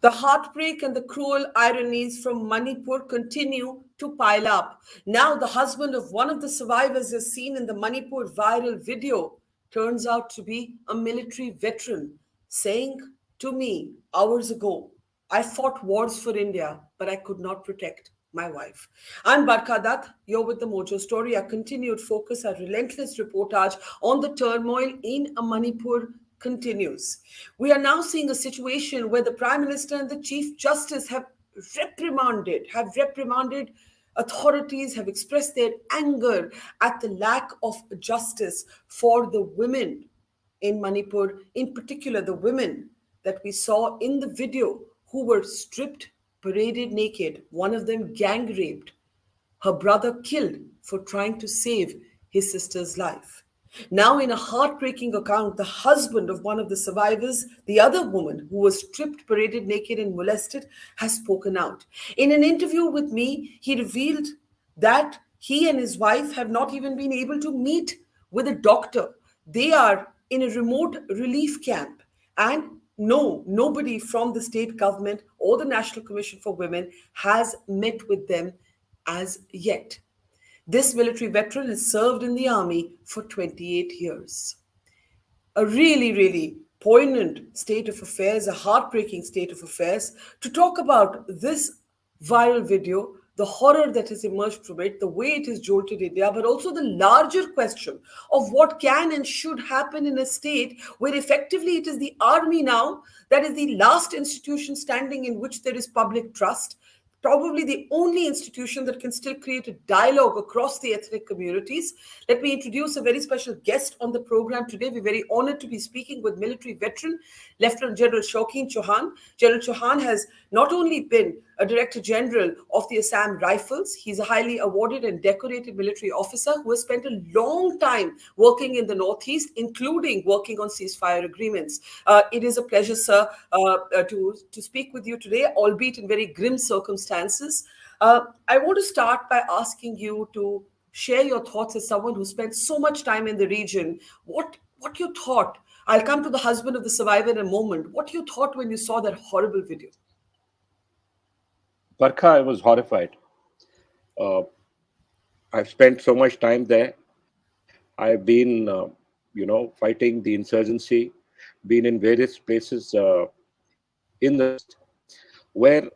The heartbreak and the cruel ironies from Manipur continue to pile up. Now, the husband of one of the survivors, as seen in the Manipur viral video, turns out to be a military veteran, saying to me hours ago, I fought wars for India, but I could not protect my wife. I'm Barkha Dutt. You're with the Mojo story, our continued focus, our relentless reportage on the turmoil in Manipur continues. We are now seeing a situation where the Prime Minister and the Chief Justice have reprimanded authorities, have expressed their anger at the lack of justice for the women in Manipur, in particular the women that we saw in the video who were stripped, paraded naked, one of them gang raped, her brother killed for trying to save his sister's life. Now, in a heartbreaking account, the husband of one of the survivors, the other woman who was stripped, paraded naked, and molested, has spoken out. In an interview with me, he revealed that he and his wife have not even been able to meet with a doctor. They are in a remote relief camp, and no, nobody from the state government or the National Commission for Women has met with them as yet. This military veteran has served in the army for 28 years. A really, really poignant state of affairs, a heartbreaking state of affairs. To talk about this viral video, the horror that has emerged from it, the way it has jolted India, but also the larger question of what can and should happen in a state where effectively it is the army now that is the last institution standing in which there is public trust, probably the only institution that can still create a dialogue across the ethnic communities. Let me introduce a very special guest on the program today. We're very honored to be speaking with military veteran, Lieutenant General Shokin Chauhan. General Chauhan has not only been a Director General of the Assam Rifles, he's a highly awarded and decorated military officer who has spent a long time working in the Northeast, including working on ceasefire agreements. It is a pleasure, sir, to speak with you today, albeit in very grim circumstances. I want to start by asking you to share your thoughts as someone who spent so much time in the region. What you thought? I'll come to the husband of the survivor in a moment. What you thought when you saw that horrible video? Barkha, I was horrified. I've spent so much time there. I've been, fighting the insurgency, been in various places in the where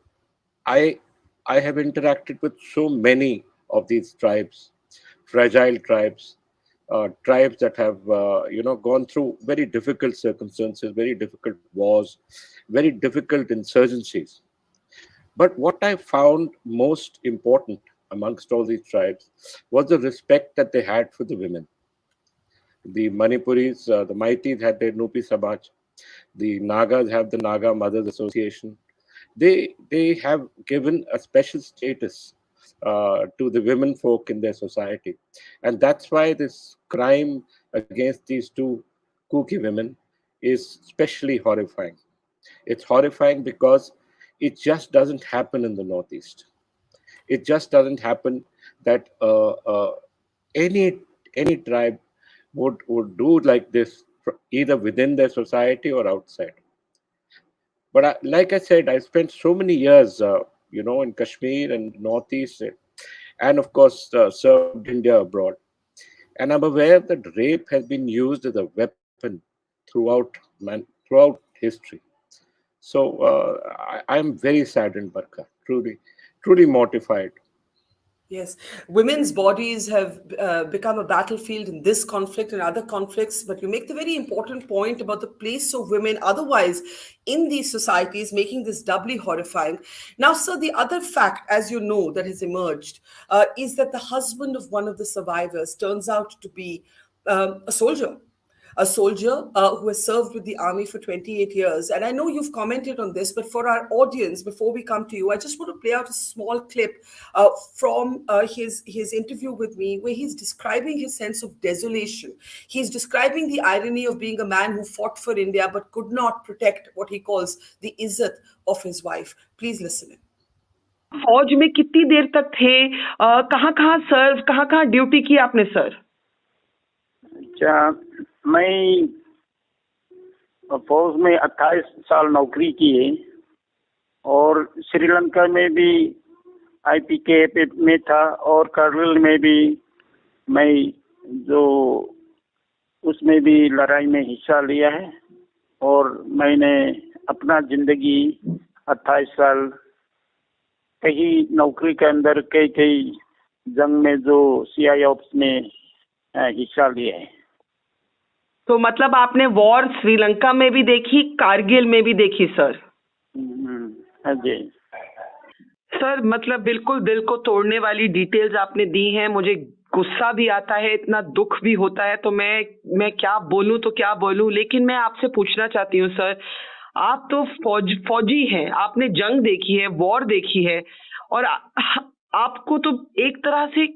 I have interacted with so many of these tribes, fragile tribes, tribes that have gone through very difficult circumstances, very difficult wars, very difficult insurgencies. But what I found most important amongst all these tribes was the respect that they had for the women. The Manipuris, the Maitis had their Nupi Samaj. The Nagas have the Naga Mothers Association. They have given a special status to the women folk in their society. And that's why this crime against these two kuki women is especially horrifying. It's horrifying because it just doesn't happen in the Northeast. It just doesn't happen that any tribe would do like this, either within their society or outside. But like I said, I spent so many years, in Kashmir and Northeast, and of course served India abroad. And I'm aware that rape has been used as a weapon throughout history. So I'm very saddened, Barkha, truly mortified. Yes, women's bodies have become a battlefield in this conflict and other conflicts. But you make the very important point about the place of women otherwise in these societies, making this doubly horrifying. Now, sir, the other fact, as you know, that has emerged is that the husband of one of the survivors turns out to be a soldier. A soldier who has served with the army for 28 years. And I know you've commented on this, but for our audience, before we come to you, I just want to play out a small clip from his interview with me, where he's describing his sense of desolation. He's describing the irony of being a man who fought for India but could not protect what he calls the izzat of his wife. Please listen in. फौज में कितनी देर तक थे, कहाँ सर्व, कहाँ duty की आपने sir? अच्छा, मैं फौज में 28 साल नौकरी की है और श्रीलंका में भी IPK में था और करगिल में भी मैं जो उसमें भी लड़ाई में हिस्सा लिया है और मैंने अपना जिंदगी 28 साल कई नौकरी के अंदर कई कई जंग में जो CI ऑप्स में हिस्सा लिया है। तो मतलब आपने वॉर श्रीलंका में भी देखी, कारगिल में भी देखी सर? हाँ जी सर, मतलब बिल्कुल दिल को तोड़ने वाली डिटेल्स आपने दी हैं। मुझे गुस्सा भी आता है, इतना दुख भी होता है, तो मैं क्या बोलूं तो क्या बोलूं। लेकिन मैं आपसे पूछना चाहती हूँ सर, आप तो फौजी हैं, आपने जंग देखी है, वॉर देखी है, और आपको तो एक तरह से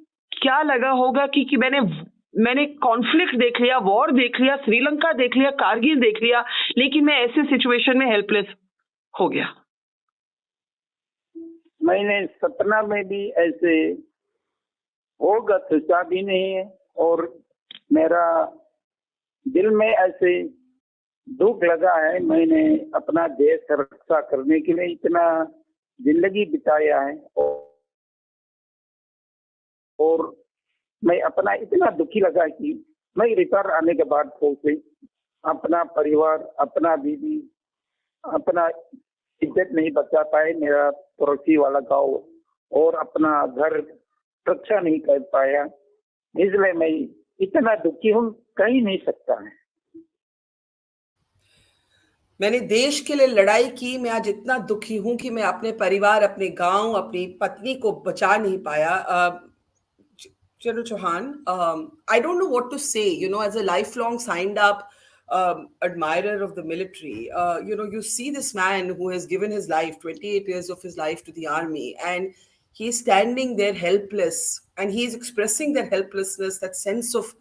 क्या लगा होगा कि मैंने कॉन्फ्लिक्ट देख लिया, वॉर देख लिया, श्रीलंका देख लिया, कारगिल देख लिया, लेकिन मैं ऐसे सिचुएशन में हेल्पलेस हो गया। मैंने सपना में भी ऐसे होगा सोचा भी नहीं है और मेरा दिल में ऐसे दुख लगा है। मैंने अपना देश रक्षा करने के लिए इतना जिंदगी बिताया है और मैं अपना इतना दुखी लगा कि मैं रिटायर आने के बाद फौज से अपना परिवार, अपना बीवी, अपना इज्जत नहीं बचा पाए, मेरा पड़ोसी वाला गांव और अपना घर रक्षा नहीं कर पाया, इसलिए मैं इतना दुखी हूँ, कहीं नहीं सकता है। मैंने देश के लिए लड़ाई की, मैं आज इतना दुखी हूं कि मैं अपने परिवार, अपने गांव, अपनी पत्नी को बचा नहीं पाया। General Chauhan, I don't know what to say. As a lifelong signed up admirer of the military, you see this man who has given his life, 28 years of his life to the army, and he's standing there helpless, and he's expressing that helplessness, that sense of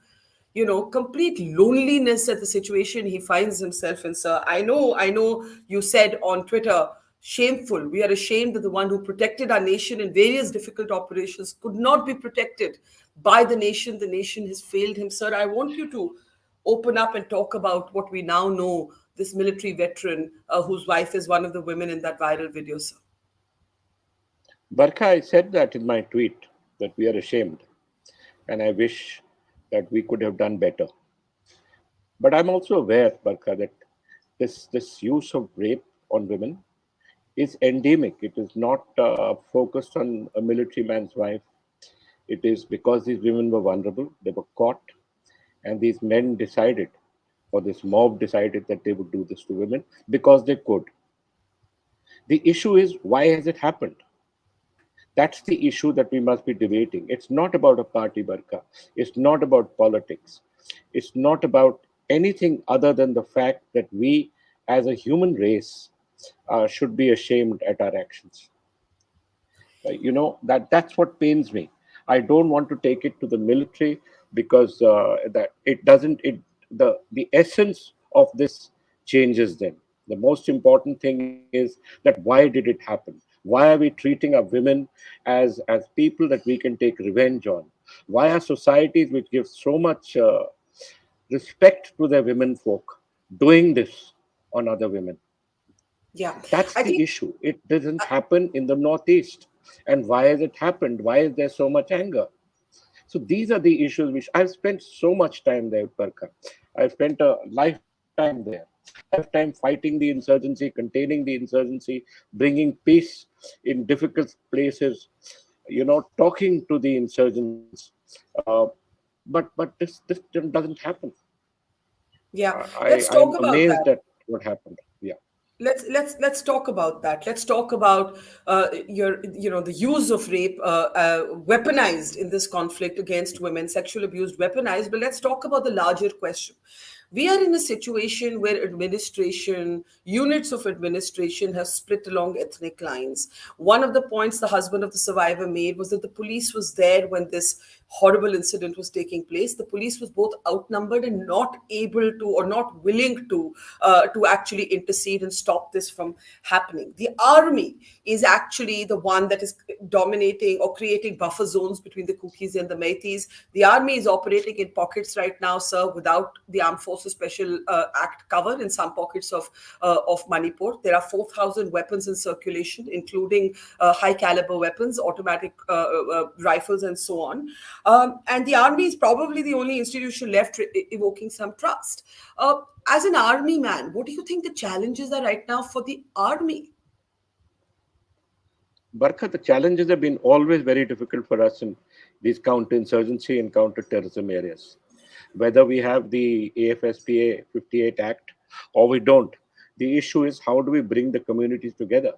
complete loneliness at the situation he finds himself in, sir. I know you said on Twitter, shameful. We are ashamed that the one who protected our nation in various difficult operations could not be protected by the nation. The nation has failed him, sir. I want you to open up and talk about what we now know, this military veteran whose wife is one of the women in that viral video, sir. Barkha, I said that in my tweet, that we are ashamed, and I wish that we could have done better. But I'm also aware, Barkha, that this use of rape on women is endemic. It is not focused on a military man's wife. It is because these women were vulnerable, they were caught, and these men decided, or this mob decided, that they would do this to women because they could. The issue is, why has it happened? That's the issue that we must be debating. It's not about a party, Barkha. It's not about politics. It's not about anything other than the fact that we, as a human race, should be ashamed at our actions. That's what pains me. I don't want to take it to the military because that it doesn't. The essence of this changes then. The most important thing is that why did it happen? Why are we treating our women as people that we can take revenge on? Why are societies which give so much respect to their women folk doing this on other women? Yeah, That's I the think issue. It doesn't happen in the Northeast. And why has it happened? Why is there so much anger? So these are the issues which I've spent so much time there, Barkha. I've spent a lifetime there. Lifetime fighting the insurgency, containing the insurgency, bringing peace in difficult places, talking to the insurgents. But this doesn't happen. yeah. Let's talk I'm about amazed that. at what happened. Yeah. Let's talk about that. Let's talk about the use of rape weaponized in this conflict against women, sexual abuse weaponized. But let's talk about the larger question. We are in a situation where units of administration have split along ethnic lines. One of the points the husband of the survivor made was that the police was there when this horrible incident was taking place. The police was both outnumbered and not able to, or not willing to actually intercede and stop this from happening. The army is actually the one that is dominating or creating buffer zones between the Kukis and the Meiteis. The army is operating in pockets right now, sir, without the armed forces Forces Special Act cover in some pockets of Manipur. There are 4,000 weapons in circulation, including high caliber weapons, automatic rifles, and so on. And the army is probably the only institution left evoking some trust. As an army man, what do you think the challenges are right now for the army? Barkha, the challenges have been always very difficult for us in these counter-insurgency and counter-terrorism areas. Whether we have the AFSPA 58 Act or we don't, the issue is how do we bring the communities together?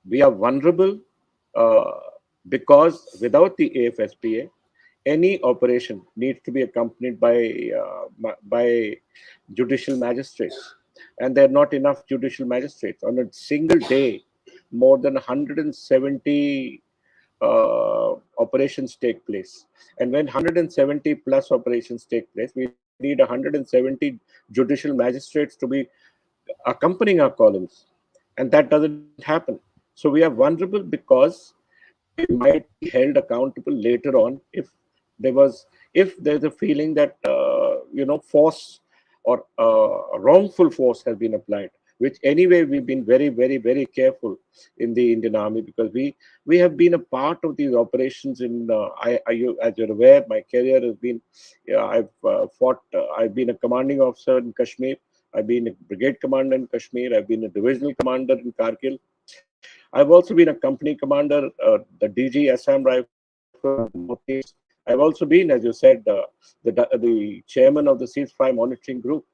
We are vulnerable uh, because without the AFSPA, any operation needs to be accompanied by judicial magistrates, and there are not enough judicial magistrates. On a single day, more than 170 operations take place, and when 170 plus operations take place, we need 170 judicial magistrates to be accompanying our columns, and that doesn't happen. So we are vulnerable because we might be held accountable later on if there's a feeling that force or wrongful force has been applied, which anyway we've been very, very, very careful in the Indian Army, because we have been a part of these operations. As you're aware, my career has been, I've been a commanding officer in Kashmir, I've been a brigade commander in Kashmir, I've been a divisional commander in Kargil. I've also been a company commander, the DG Assam Rifles in the Northeast. I've also been, as you said, the chairman of the ceasefire monitoring group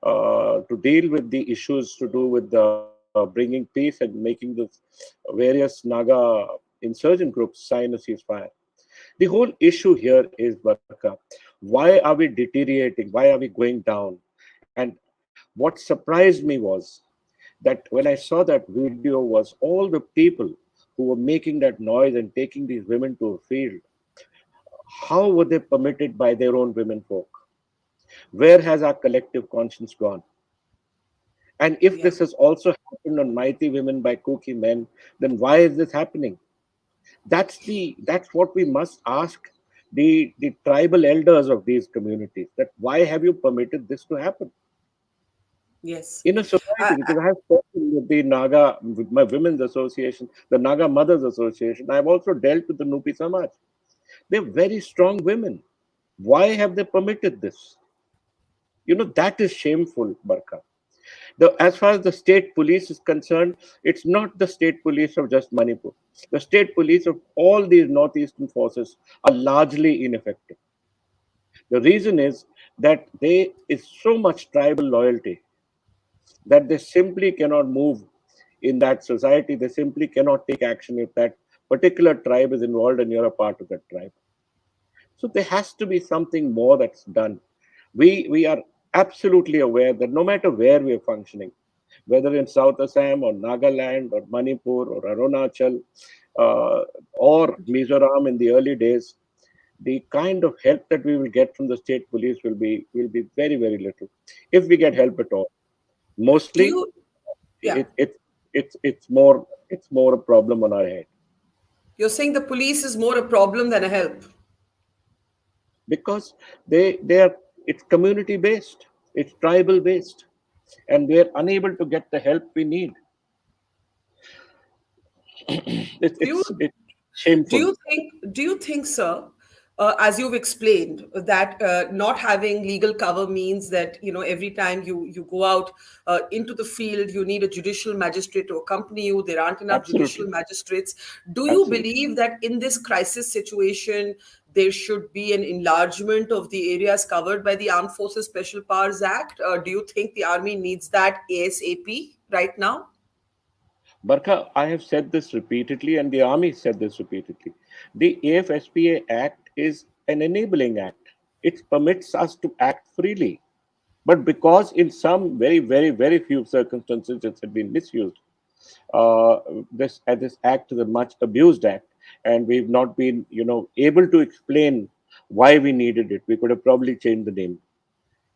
to deal with the issues to do with bringing peace and making the various Naga insurgent groups sign a ceasefire. The whole issue here is, Barkha, why are we deteriorating? Why are we going down? And what surprised me was that when I saw that video was all the people who were making that noise and taking these women to a field. How were they permitted by their own women folk? Where has our collective conscience gone? And if Yeah. this has also happened on mighty women by kuki men, then why is this happening? That's what we must ask the tribal elders of these communities, that why have you permitted this to happen Yes. in a society? Because I have spoken with the Naga, with my women's association, the Naga Mothers Association. I've also dealt with the Nupi Samaj. They're very strong women. Why have they permitted this? That is shameful, Barkha. As far as the state police is concerned, it's not the state police of just Manipur. The state police of all these northeastern forces are largely ineffective. The reason is that there is so much tribal loyalty that they simply cannot move in that society. They simply cannot take action if that particular tribe is involved and you're a part of that tribe. So there has to be something more that's done. We are absolutely aware that no matter where we are functioning, whether in South Assam or Nagaland or Manipur or Arunachal or Mizoram in the early days, the kind of help that we will get from the state police will be very, very little, if we get help at all. Do Mostly, you, yeah, it's more a problem on our head, you're saying the police is more a problem than a help? because they are it's community based, it's tribal based, and we are unable to get the help we need. it's Do you it's it's Do shameful. you think, sir, as you've explained, that not having legal cover means that every time you go out into the field, you need a judicial magistrate to accompany you. There aren't enough judicial Absolutely. magistrates. Do you Absolutely. believe that in this crisis situation, there should be an enlargement of the areas covered by the Armed Forces Special Powers Act? Do you think the army needs that ASAP right now? Barkha, I have said this repeatedly, and the army said this repeatedly. The AFSPA Act is an enabling act. It permits us to act freely. But because in some very, very, very few circumstances it had been misused, this act is a much abused act, and we've not been, able to explain why we needed it. We could have probably changed the name.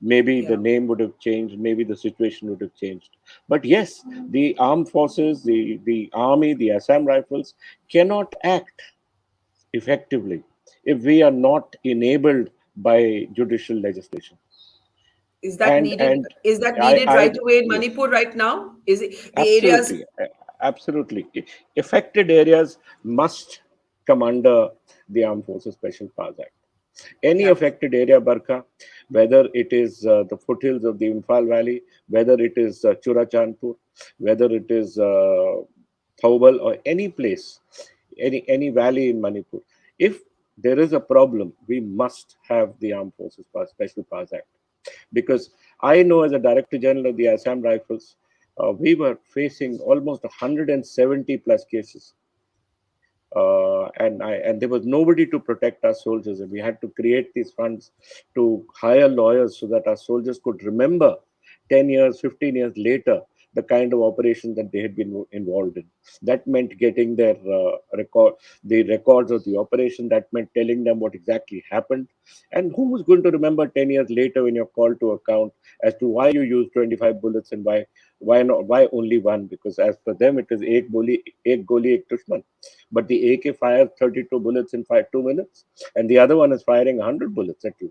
Maybe the Yeah. name would have changed, maybe the situation would have changed. But yes, the armed forces, the army, the Assam Rifles cannot act effectively if we are not enabled by judicial legislation. Is that and needed? Is that I needed I right away in yes, Manipur right now? Is it the areas? absolutely, absolutely. Affected areas must come under the Armed Forces Special Powers Act. Any Yeah. affected area, Barkha, whether it is the foothills of the Imphal Valley, whether it is Churachandpur, whether it is Thoubal, or any place, any valley in Manipur, if there is a problem, we must have the Armed Forces Special Powers Act. Because I know, as a Director General of the Assam Rifles, we were facing almost 170 plus cases, and there was nobody to protect our soldiers, and we had to create these funds to hire lawyers so that our soldiers could remember 10 years, 15 years later the kind of operations that they had been involved in. That meant getting their the records of the operation. That meant telling them what exactly happened, and who was going to remember 10 years later when you're called to account as to why you used 25 bullets and why only one? Because as per them it is ek goli ek dushman, but the AK fires 32 bullets in 2 minutes, and the other one is firing 100 bullets at you.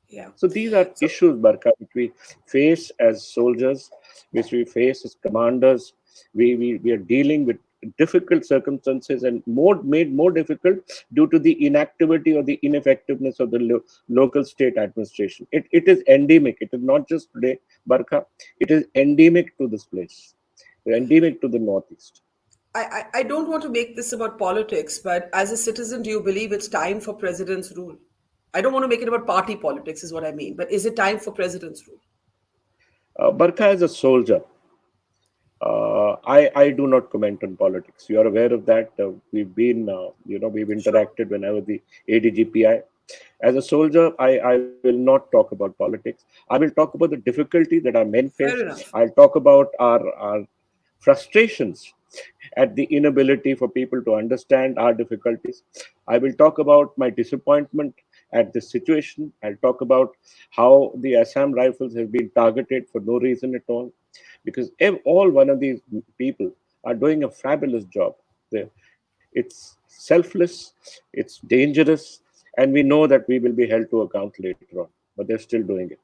Yeah. So these are So issues, Barkha, which we face as soldiers, which we face as commanders. We are dealing with difficult circumstances, and made more difficult due to the inactivity or the ineffectiveness of the local state administration. It is endemic. It is not just today, Barkha. It is endemic to this place, endemic to the Northeast. I don't want to make this about politics, but as a citizen, do you believe it's time for president's rule? I don't want to make it about party politics, is what I mean. But is it time for president's rule? Barkha, as a soldier, I do not comment on politics. You are aware of that. We've Sure. interacted when I was the ADGPI. As a soldier, I will not talk about politics. I will talk about the difficulty that our men face. Fair enough. I'll talk about our frustrations at the inability for people to understand our difficulties. I will talk about my disappointment at this situation. I'll talk about how the Assam Rifles have been targeted for no reason at all, because all one of these people are doing a fabulous job. It's selfless, it's dangerous, and we know that we will be held to account later on, but they're still doing it.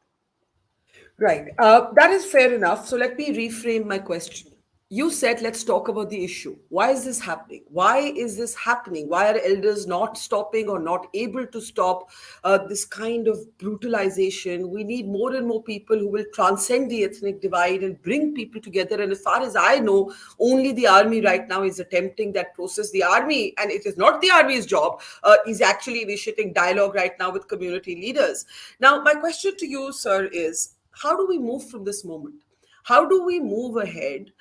Right. That is fair enough. So let me reframe my question. You said, let's talk about the issue. Why is this happening? Why is this happening? Why are elders not stopping or not able to stop this kind of brutalization? We need more and more people who will transcend the ethnic divide and bring people together. And as far as I know, only the army right now is attempting that process. The army, and it is not the army's job, is actually initiating dialogue right now with community leaders. Now, my question to you, sir, is how do we move from this moment? How do we move ahead?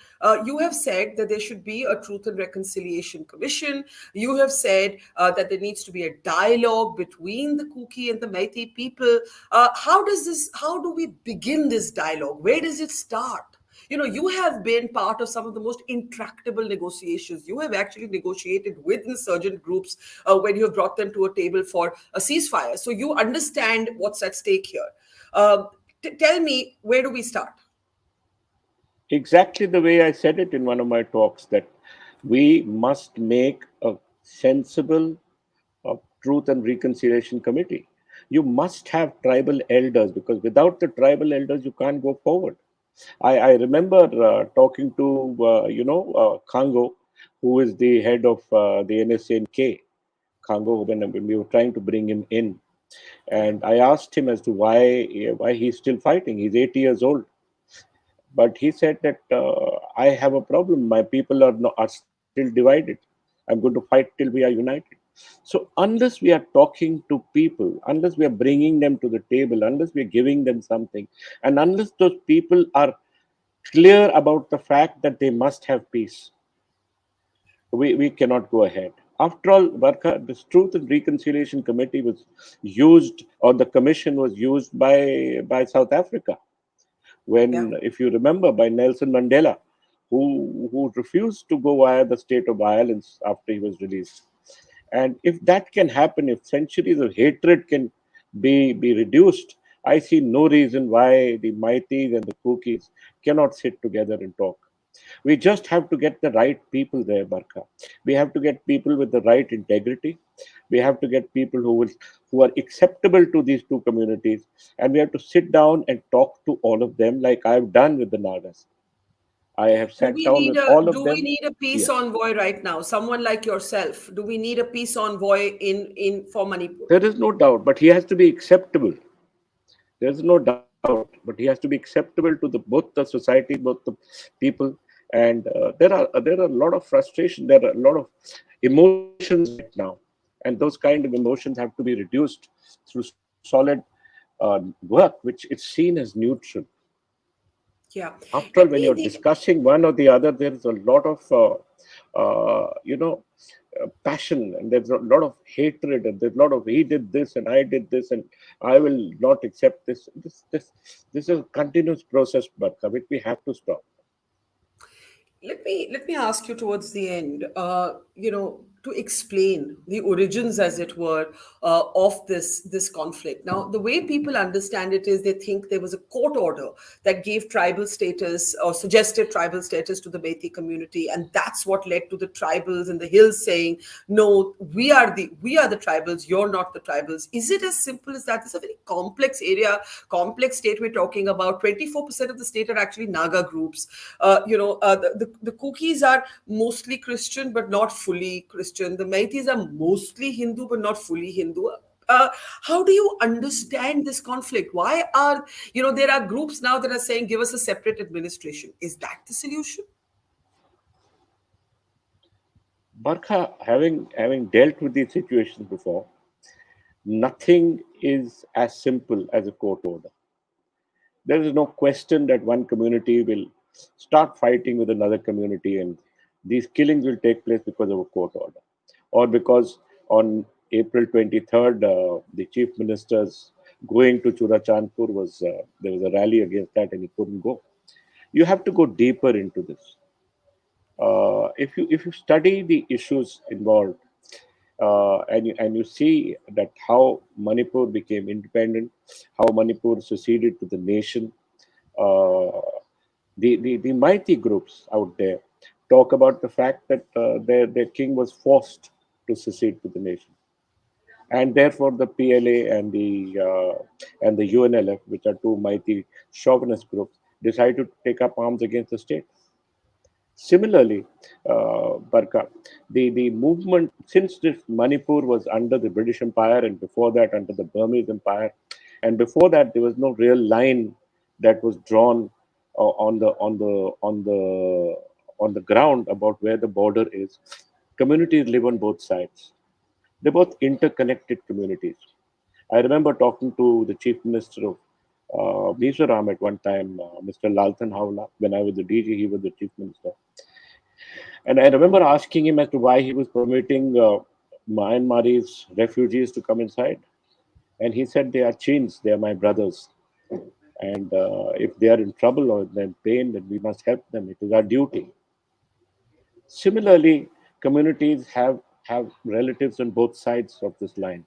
You have said that there should be a Truth and Reconciliation Commission. You have said that there needs to be a dialogue between the Kuki and the Meitei people. How do we begin this dialogue? Where does it start? You have been part of some of the most intractable negotiations. You have actually negotiated with insurgent groups when you have brought them to a table for a ceasefire. So you understand what's at stake here. Uh, Tell me, where do we start? Exactly the way I said it in one of my talks, that we must make a sensible Truth and Reconciliation Committee. You must have tribal elders, because without the tribal elders, you can't go forward. I remember talking to Khango, who is the head of the NSNK. Khango, when we were trying to bring him in, Yeah. and I asked him as to why he's still fighting. He's 80 years old, but he said that I have a problem. My people are still divided. I'm going to fight till we are united. So unless we are talking to people, unless we are bringing them to the table, unless we are giving them something, and unless those people are clear about the fact that they must have peace, we cannot go ahead. After all, Barkha, this Truth and Reconciliation Committee was used, or the commission was used by South Africa, Yeah. when, if you remember, by Nelson Mandela, who refused to go via the state of violence after he was released. And if that can happen, if centuries of hatred can be reduced, I see no reason why the Maitis and the Kukis cannot sit together and talk. We just have to get the right people there, Barkha. We have to get people with the right integrity. We have to get people who are acceptable to these two communities, and we have to sit down and talk to all of them, like I've done with the Nagas. I have sat down with all of Do we them. need a peace Yes, envoy right now? Someone like yourself. Do we need a peace envoy in for Manipur? there is no doubt, but he has to be acceptable. There is no doubt, but he has to be acceptable to the both the society, both the people, and there are a lot of frustration. There are a lot of emotions right now, and those kind of emotions have to be reduced through solid work, which is seen as neutral. Yeah. After all, Let when me you're the discussing one or the other, there is a lot of passion, and there's a lot of hatred, and there's a lot of he did this and I did this and I will not accept this. This is a continuous process, Barkha, which we have to stop. let me ask you towards the end, to explain the origins, as it were, of this conflict. Now, the way people understand it is they think there was a court order that gave tribal status or suggested tribal status to the Meitei community, and that's what led to the tribals in the hills saying, "No, we are the tribals. You're not the tribals." Is it as simple as that? It's a very complex area, complex state we're talking about. 24% of the state are actually Naga groups. The Kukis are mostly Christian, but not fully Christian. The Meiteis are mostly Hindu, but not fully Hindu. How do you understand this conflict? Why are, there are groups now that are saying, give us a separate administration. Is that the solution? Barkha, having dealt with these situations before, nothing is as simple as a court order. There is no question that one community will start fighting with another community, and these killings will take place because of a court order, or because on April 23rd, the chief minister's going to Churachandpur was there was a rally against that, and he couldn't go. You have to go deeper into this. If you study the issues involved, and you see that how Manipur became independent, how Manipur seceded to the nation, uh, the mighty groups out there talk about the fact that their king was forced to secede to the nation, and therefore the PLA and the UNLF, which are two mighty chauvinist groups, decided to take up arms against the state. Similarly, Barka, the movement, since this Manipur was under the British Empire, and before that under the Burmese Empire, and before that there was no real line that was drawn on the ground about where the border is. Communities live on both sides. They're both interconnected communities. I remember talking to the Chief Minister of Mizoram at one time, Mr. Lalthan Hawla. When I was the DG, he was the Chief Minister. And I remember asking him as to why he was permitting Myanmarese refugees to come inside. And he said, they are Chins, they are my brothers. And if they are in trouble or they're in pain, then we must help them. It is our duty. Similarly, communities have relatives on both sides of this line.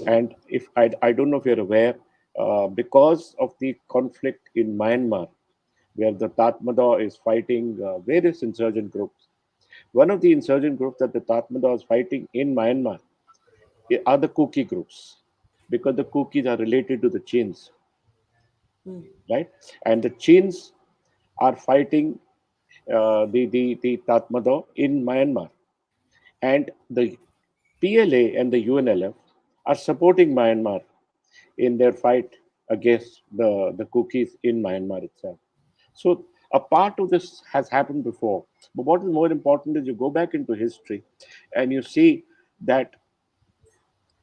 And if I don't know if you're aware, because of the conflict in Myanmar, where the Tatmadaw is fighting various insurgent groups, one of the insurgent groups that the Tatmadaw is fighting in Myanmar are the Kuki groups, because the Kukis are related to the Chins, right? And the Chins are fighting the Tatmadaw in Myanmar, and the PLA and the UNLF are supporting Myanmar in their fight against the Kukis in Myanmar itself. So a part of this has happened before. But what is more important is you go back into history and you see that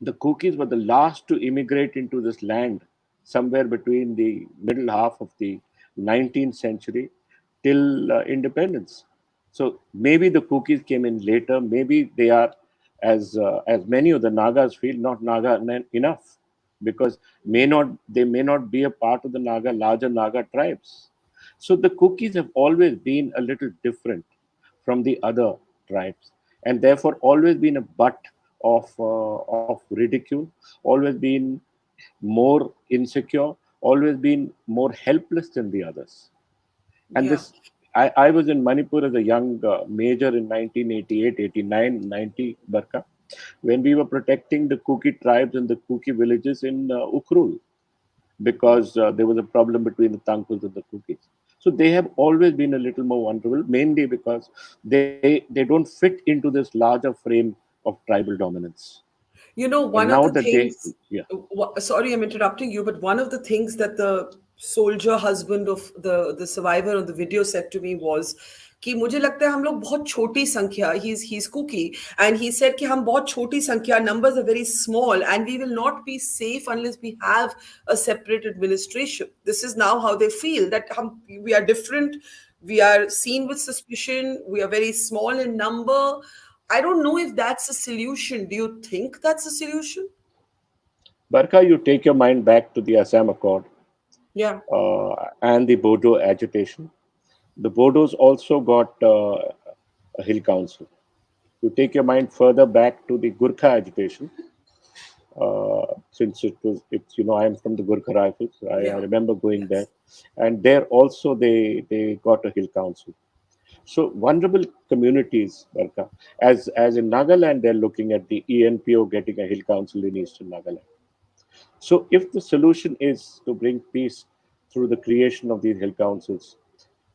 the Kukis were the last to immigrate into this land somewhere between the middle half of the 19th century till independence. So maybe the Kukis came in later. Maybe they are, as many of the Nagas feel, not Naga enough, because they may not be a part of the larger Naga tribes. So the Kukis have always been a little different from the other tribes, and therefore always been a butt of ridicule, always been more insecure, always been more helpless than the others. And Yeah. this, I was in Manipur as a young major in 1988, 89, 90, Barka. when we were protecting the Kuki tribes and the Kuki villages in Ukhrul, because there was a problem between the Tangkuls and the Kukis. So they have always been a little more vulnerable, mainly because they don't fit into this larger frame of tribal dominance. You know, And one of now the that they, things, yeah, sorry, I'm interrupting you, but one of the things that the soldier husband of the survivor on the video said to me was कि मुझे लगता है हम लोग बहुत छोटी संख्या, he's Kuki, and he said कि हम बहुत छोटी संख्या, numbers are very small, and we will not be safe unless we have a separate administration. This is now how they feel, that we are different, we are seen with suspicion, we are very small in number. I don't know if that's a solution. Do you think that's a solution? Barkha, you take your mind back to the Assam Accord Yeah. and the Bodo agitation. The Bodos also got a hill council. You take your mind further back to the Gurkha agitation. Since it's I am from the Gurkha Rifles. I Yeah. remember going there, Yes. and there also they got a hill council. So vulnerable communities, Barkha, as in Nagaland, they're looking at the ENPO getting a hill council in eastern Nagaland. So if the solution is to bring peace through the creation of these hill councils,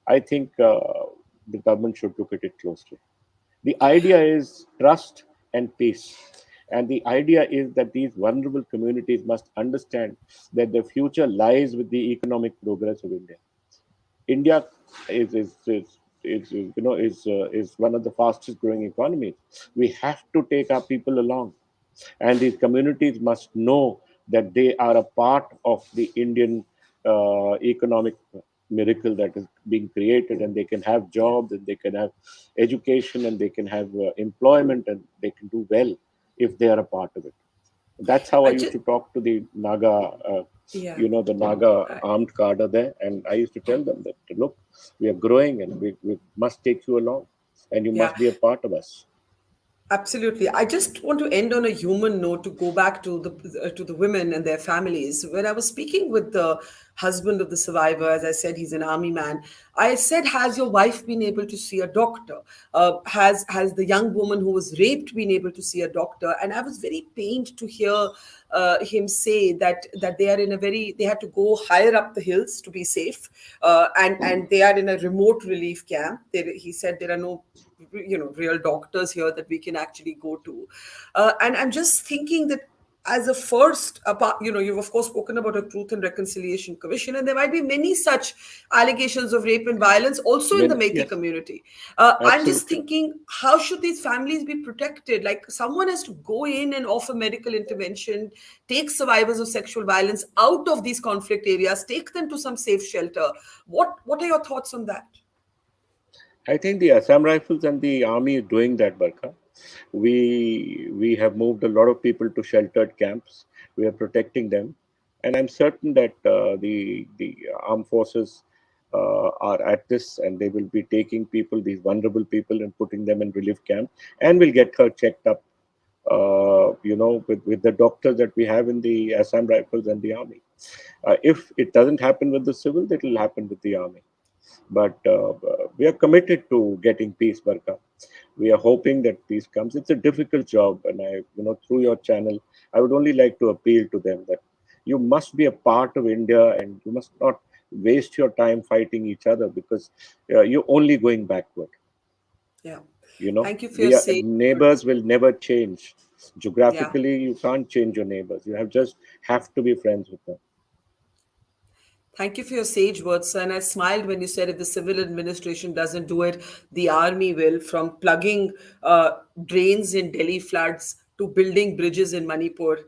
I think the government should look at it closely. The idea is trust and peace. And the idea is that these vulnerable communities must understand that their future lies with the economic progress of India. India is one of the fastest growing economies. We have to take our people along, and these communities must know that they are a part of the Indian economic miracle that is being created, and they can have jobs, and they can have education, and they can have employment, and they can do well if they are a part of it. That's how I I used just, to talk to the Naga, yeah. the Naga armed cadre there, and I used to tell them that look, we are growing, and we must take you along, and you Yeah. must be a part of us. Absolutely. I just want to end on a human note to go back to the women and their families. When I was speaking with the husband of the survivor, as I said, he's an army man. I said, "Has your wife been able to see a doctor? Has the young woman who was raped been able to see a doctor?" And I was very pained to hear him say that they had to go higher up the hills to be safe, and they are in a remote relief camp. He said there are no real doctors here that we can actually go to, and I'm just thinking that as a first apart, you've of course spoken about a truth and reconciliation commission, and there might be many such allegations of rape and violence also in the Meitei Yes, community. I'm just absolutely. thinking, how should these families be protected? Like, someone has to go in and offer medical intervention, take survivors of sexual violence out of these conflict areas, take them to some safe shelter. What are your thoughts on that? I think the Assam Rifles and the army is doing that, Barkha. We have moved a lot of people to sheltered camps. We are protecting them, and I'm certain that the armed forces are at this, and they will be taking people, these vulnerable people, and putting them in relief camp, and will get her checked up. With the doctors that we have in the Assam Rifles and the army. If it doesn't happen with the civil, it will happen with the army. But we are committed to getting peace, Barkha. We are hoping that peace comes. It's a difficult job, and through your channel, I would only like to appeal to them that you must be a part of India, and you must not waste your time fighting each other, because you're only going backward. Yeah. You know, Thank you for your we are, sage neighbors words. will never change. Yeah. Geographically, you can't change your neighbors. You have to be friends with them. Thank you for your sage words, sir. And I smiled when you said if the civil administration doesn't do it, the army will, from plugging drains in Delhi floods to building bridges in Manipur.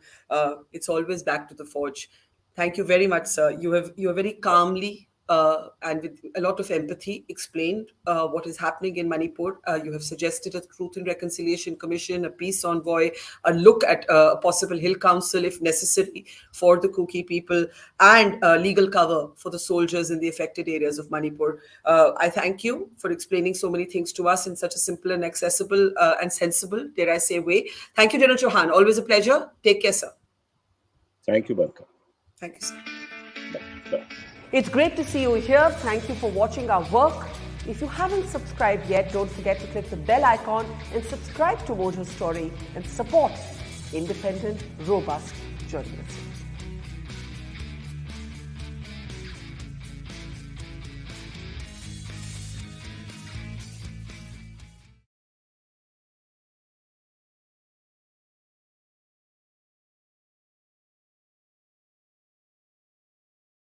It's always back to the forge. Thank you very much, sir. You have very calmly and with a lot of empathy explained what is happening in Manipur. You have suggested a Truth and Reconciliation Commission, a peace envoy, a look at a possible Hill Council if necessary for the Kuki people, and legal cover for the soldiers in the affected areas of Manipur. I thank you for explaining so many things to us in such a simple and accessible and sensible, dare I say, way. Thank you, General Chauhan. Always a pleasure. Take care, sir. Thank you, Barkha. Thank you, sir. Bye. It's great to see you here. Thank you for watching our work. If you haven't subscribed yet, don't forget to click the bell icon and subscribe to Mojo Story and support independent, robust journalism.